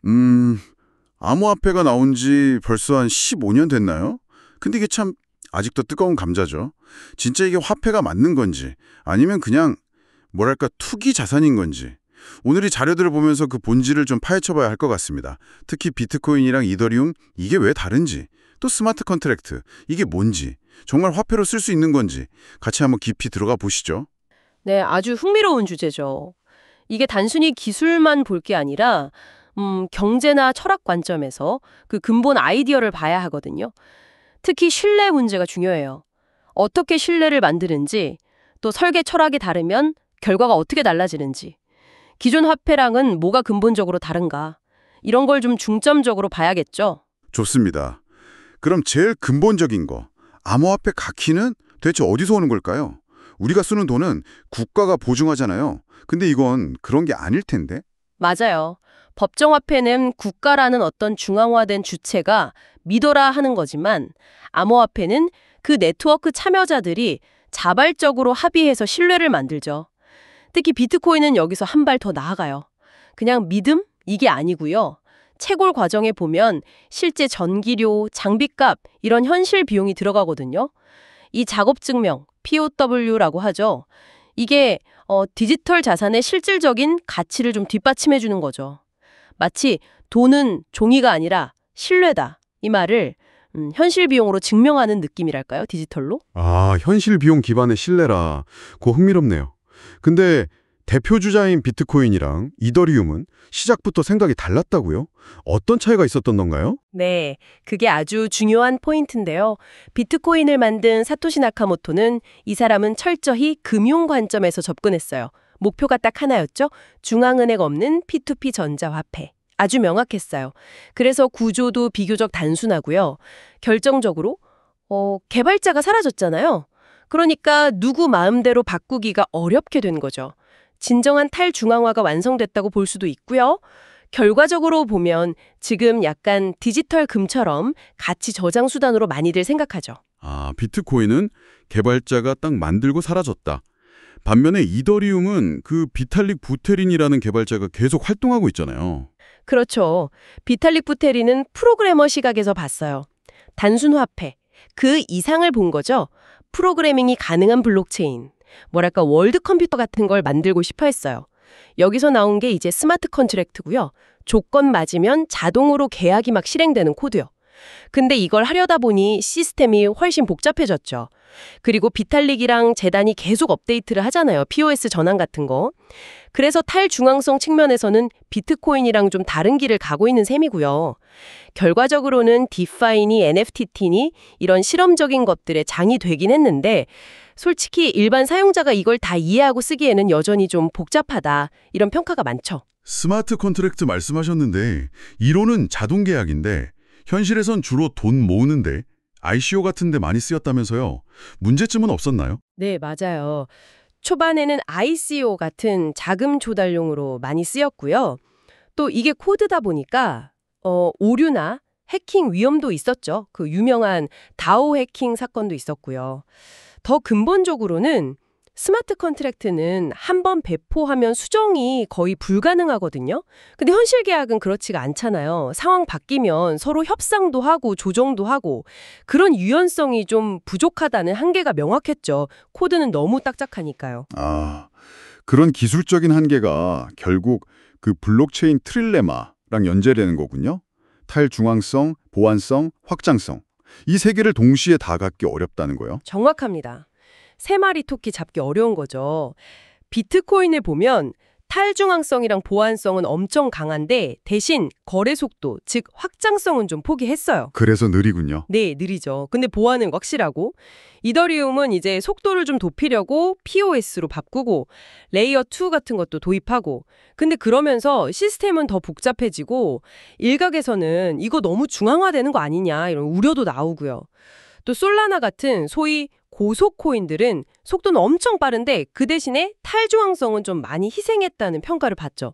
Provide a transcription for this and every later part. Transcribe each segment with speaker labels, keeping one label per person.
Speaker 1: 음, 암호화폐가 나온 지 벌써 한 15년 됐나요? 근데 이게 참 아직도 뜨거운 감자죠. 진짜 이게 화폐가 맞는 건지 아니면 그냥 뭐랄까 투기 자산인 건지 오늘 이 자료들을 보면서 그 본질을 좀 파헤쳐봐야 할 것 같습니다. 특히 비트코인이랑 이더리움 이게 왜 다른지 또 스마트 컨트랙트 이게 뭔지 정말 화폐로 쓸 수 있는 건지 같이 한번 깊이 들어가 보시죠.
Speaker 2: 네, 아주 흥미로운 주제죠. 이게 단순히 기술만 볼 게 아니라 경제나 철학 관점에서 그 근본 아이디어를 봐야 하거든요. 특히 신뢰 문제가 중요해요. 어떻게 신뢰를 만드는지, 또 설계 철학이 다르면 결과가 어떻게 달라지는지, 기존 화폐랑은 뭐가 근본적으로 다른가, 이런 걸 좀 중점적으로 봐야겠죠.
Speaker 1: 좋습니다. 그럼 제일 근본적인 거 암호화폐 가키는 대체 어디서 오는 걸까요? 우리가 쓰는 돈은 국가가 보증하잖아요. 근데 이건 그런 게 아닐 텐데.
Speaker 2: 맞아요. 법정화폐는 국가라는 어떤 중앙화된 주체가 믿어라 하는 거지만 암호화폐는 그 네트워크 참여자들이 자발적으로 합의해서 신뢰를 만들죠. 특히 비트코인은 여기서 한 발 더 나아가요. 그냥 믿음? 이게 아니고요. 채굴 과정에 보면 실제 전기료, 장비값 이런 현실 비용이 들어가거든요. 이 작업 증명, POW라고 하죠. 이게 디지털 자산의 실질적인 가치를 좀 뒷받침해 주는 거죠. 마치 돈은 종이가 아니라 신뢰다. 이 말을 현실 비용으로 증명하는 느낌이랄까요? 디지털로?
Speaker 3: 아, 현실 비용 기반의 신뢰라. 그거 흥미롭네요. 근데 대표 주자인 비트코인이랑 이더리움은 시작부터 생각이 달랐다고요? 어떤 차이가 있었던 건가요?
Speaker 2: 네, 그게 아주 중요한 포인트인데요. 비트코인을 만든 사토시 나카모토는 이 사람은 철저히 금융 관점에서 접근했어요. 목표가 딱 하나였죠. 중앙은행 없는 P2P 전자화폐. 아주 명확했어요. 그래서 구조도 비교적 단순하고요. 결정적으로 개발자가 사라졌잖아요. 그러니까 누구 마음대로 바꾸기가 어렵게 된 거죠. 진정한 탈중앙화가 완성됐다고 볼 수도 있고요. 결과적으로 보면 지금 약간 디지털 금처럼 가치 저장 수단으로 많이들 생각하죠.
Speaker 1: 아, 비트코인은 개발자가 딱 만들고 사라졌다. 반면에 이더리움은 그 비탈릭 부테린이라는 개발자가 계속 활동하고 있잖아요.
Speaker 2: 그렇죠. 비탈릭 부테리는 프로그래머 시각에서 봤어요. 단순 화폐, 그 이상을 본 거죠. 프로그래밍이 가능한 블록체인, 뭐랄까 월드 컴퓨터 같은 걸 만들고 싶어 했어요. 여기서 나온 게 이제 스마트 컨트랙트고요. 조건 맞으면 자동으로 계약이 막 실행되는 코드요. 근데 이걸 하려다 보니 시스템이 훨씬 복잡해졌죠. 그리고 비탈릭이랑 재단이 계속 업데이트를 하잖아요. POS 전환 같은 거. 그래서 탈중앙성 측면에서는 비트코인이랑 좀 다른 길을 가고 있는 셈이고요. 결과적으로는 디파이니 NFT니 이런 실험적인 것들의 장이 되긴 했는데 솔직히 일반 사용자가 이걸 다 이해하고 쓰기에는 여전히 좀 복잡하다. 이런 평가가 많죠.
Speaker 1: 스마트 컨트랙트 말씀하셨는데 이론은 자동 계약인데 현실에선 주로 돈 모으는데 ICO 같은 데 많이 쓰였다면서요. 문제점은 없었나요?
Speaker 2: 네, 맞아요. 초반에는 ICO 같은 자금 조달용으로 많이 쓰였고요. 또 이게 코드다 보니까 오류나 해킹 위험도 있었죠. 그 유명한 다오 해킹 사건도 있었고요. 더 근본적으로는 스마트 컨트랙트는 한 번 배포하면 수정이 거의 불가능하거든요. 근데 현실 계약은 그렇지가 않잖아요. 상황 바뀌면 서로 협상도 하고 조정도 하고 그런 유연성이 좀 부족하다는 한계가 명확했죠. 코드는 너무 딱딱하니까요.
Speaker 1: 아, 그런 기술적인 한계가 결국 그 블록체인 트릴레마랑 연결되는 거군요. 탈중앙성, 보안성, 확장성. 이 세 개를 동시에 다 갖기 어렵다는 거요.
Speaker 2: 정확합니다. 세 마리 토끼 잡기 어려운 거죠. 비트코인을 보면 탈중앙성이랑 보안성은 엄청 강한데 대신 거래 속도, 즉 확장성은 좀 포기했어요.
Speaker 1: 그래서 느리군요.
Speaker 2: 네, 느리죠. 근데 보안은 확실하고 이더리움은 이제 속도를 좀 높이려고 POS로 바꾸고 레이어 2 같은 것도 도입하고 근데 그러면서 시스템은 더 복잡해지고 일각에서는 이거 너무 중앙화되는 거 아니냐 이런 우려도 나오고요. 또 솔라나 같은 소위 고속 코인들은 속도는 엄청 빠른데 그 대신에 탈중앙성은 좀 많이 희생했다는 평가를 받죠.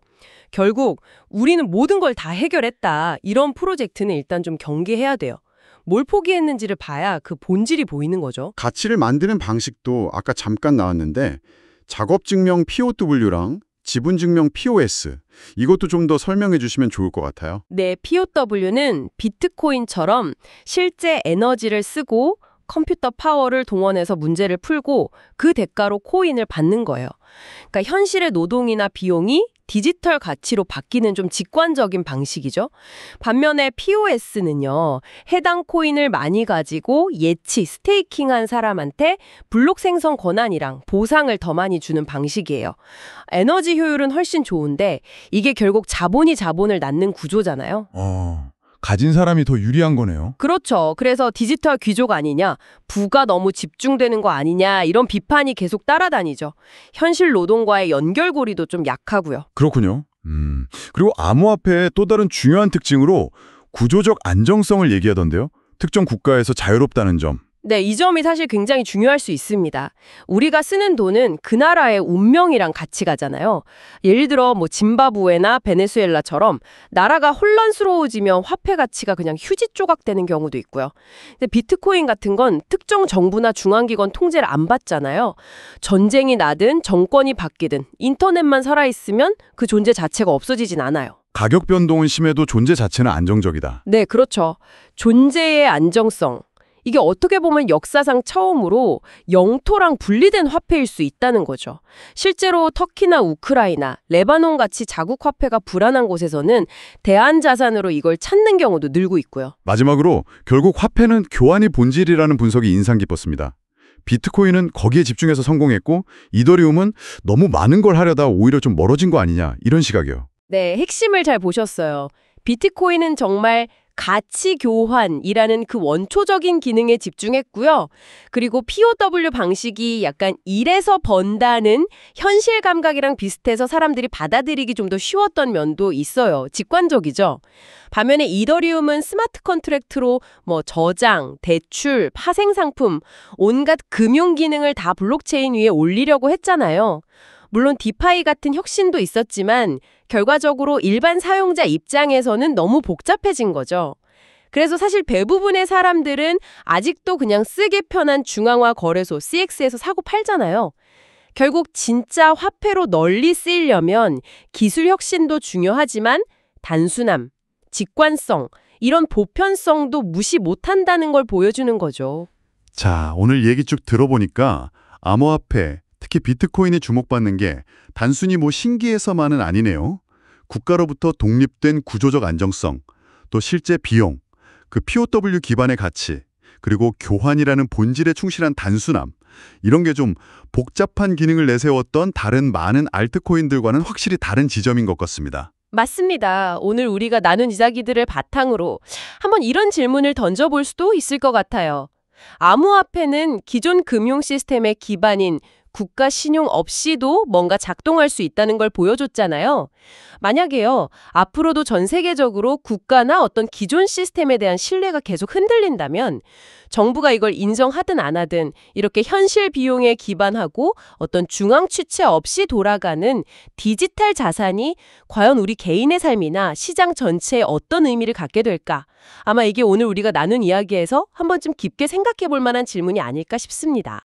Speaker 2: 결국 우리는 모든 걸 다 해결했다. 이런 프로젝트는 일단 좀 경계해야 돼요. 뭘 포기했는지를 봐야 그 본질이 보이는 거죠.
Speaker 3: 가치를 만드는 방식도 아까 잠깐 나왔는데 작업 증명 POW랑
Speaker 1: 지분증명 POS. 이것도 좀 더 설명해 주시면 좋을 것 같아요.
Speaker 2: 네, POW는 비트코인처럼 실제 에너지를 쓰고 컴퓨터 파워를 동원해서 문제를 풀고 그 대가로 코인을 받는 거예요. 그러니까 현실의 노동이나 비용이 디지털 가치로 바뀌는 좀 직관적인 방식이죠. 반면에 POS는요, 해당 코인을 많이 가지고 스테이킹한 사람한테 블록 생성 권한이랑 보상을 더 많이 주는 방식이에요. 에너지 효율은 훨씬 좋은데 이게 결국 자본이 자본을 낳는 구조잖아요.
Speaker 4: 가진 사람이 더 유리한 거네요.
Speaker 2: 그렇죠. 그래서 디지털 귀족 아니냐, 부가 너무 집중되는 거 아니냐 이런 비판이 계속 따라다니죠. 현실 노동과의 연결고리도 좀 약하고요.
Speaker 4: 그렇군요. 그리고 암호화폐의 또 다른 중요한 특징으로 구조적 안정성을 얘기하던데요. 특정 국가에서 자유롭다는 점.
Speaker 2: 네, 이 점이 사실 굉장히 중요할 수 있습니다. 우리가 쓰는 돈은 그 나라의 운명이랑 같이 가잖아요. 예를 들어 짐바브웨나 베네수엘라처럼 나라가 혼란스러워지면 화폐 가치가 그냥 휴지 조각 되는 경우도 있고요. 근데 비트코인 같은 건 특정 정부나 중앙기관 통제를 안 받잖아요. 전쟁이 나든 정권이 바뀌든 인터넷만 살아있으면 그 존재 자체가 없어지진 않아요.
Speaker 4: 가격 변동은 심해도 존재 자체는 안정적이다.
Speaker 2: 네, 그렇죠. 존재의 안정성. 이게 어떻게 보면 역사상 처음으로 영토랑 분리된 화폐일 수 있다는 거죠. 실제로 터키나 우크라이나, 레바논 같이 자국 화폐가 불안한 곳에서는 대안 자산으로 이걸 찾는 경우도 늘고 있고요.
Speaker 4: 마지막으로 결국 화폐는 교환이 본질이라는 분석이 인상 깊었습니다. 비트코인은 거기에 집중해서 성공했고 이더리움은 너무 많은 걸 하려다 오히려 좀 멀어진 거 아니냐 이런 시각이요.
Speaker 2: 네, 핵심을 잘 보셨어요. 비트코인은 정말 가치 교환이라는 그 원초적인 기능에 집중했고요. 그리고 POW 방식이 약간 일에서 번다는 현실 감각이랑 비슷해서 사람들이 받아들이기 좀 더 쉬웠던 면도 있어요. 직관적이죠. 반면에 이더리움은 스마트 컨트랙트로 저장, 대출, 파생 상품, 온갖 금융 기능을 다 블록체인 위에 올리려고 했잖아요. 물론 디파이 같은 혁신도 있었지만 결과적으로 일반 사용자 입장에서는 너무 복잡해진 거죠. 그래서 사실 대부분의 사람들은 아직도 그냥 쓰기 편한 중앙화 거래소 CX에서 사고 팔잖아요. 결국 진짜 화폐로 널리 쓰이려면 기술 혁신도 중요하지만 단순함, 직관성, 이런 보편성도 무시 못한다는 걸 보여주는 거죠.
Speaker 1: 자, 오늘 얘기 쭉 들어보니까 암호화폐, 특히 비트코인이 주목받는 게 단순히 신기해서만은 아니네요. 국가로부터 독립된 구조적 안정성, 또 실제 비용, 그 POW 기반의 가치, 그리고 교환이라는 본질에 충실한 단순함, 이런 게 좀 복잡한 기능을 내세웠던 다른 많은 알트코인들과는 확실히 다른 지점인 것 같습니다.
Speaker 2: 맞습니다. 오늘 우리가 나눈 이야기들을 바탕으로 한번 이런 질문을 던져볼 수도 있을 것 같아요. 암호화폐는 기존 금융 시스템의 기반인 국가 신용 없이도 뭔가 작동할 수 있다는 걸 보여줬잖아요. 만약에요, 앞으로도 전 세계적으로 국가나 어떤 기존 시스템에 대한 신뢰가 계속 흔들린다면 정부가 이걸 인정하든 안 하든 이렇게 현실 비용에 기반하고 어떤 중앙 취체 없이 돌아가는 디지털 자산이 과연 우리 개인의 삶이나 시장 전체에 어떤 의미를 갖게 될까? 아마 이게 오늘 우리가 나눈 이야기에서 한 번쯤 깊게 생각해 볼 만한 질문이 아닐까 싶습니다.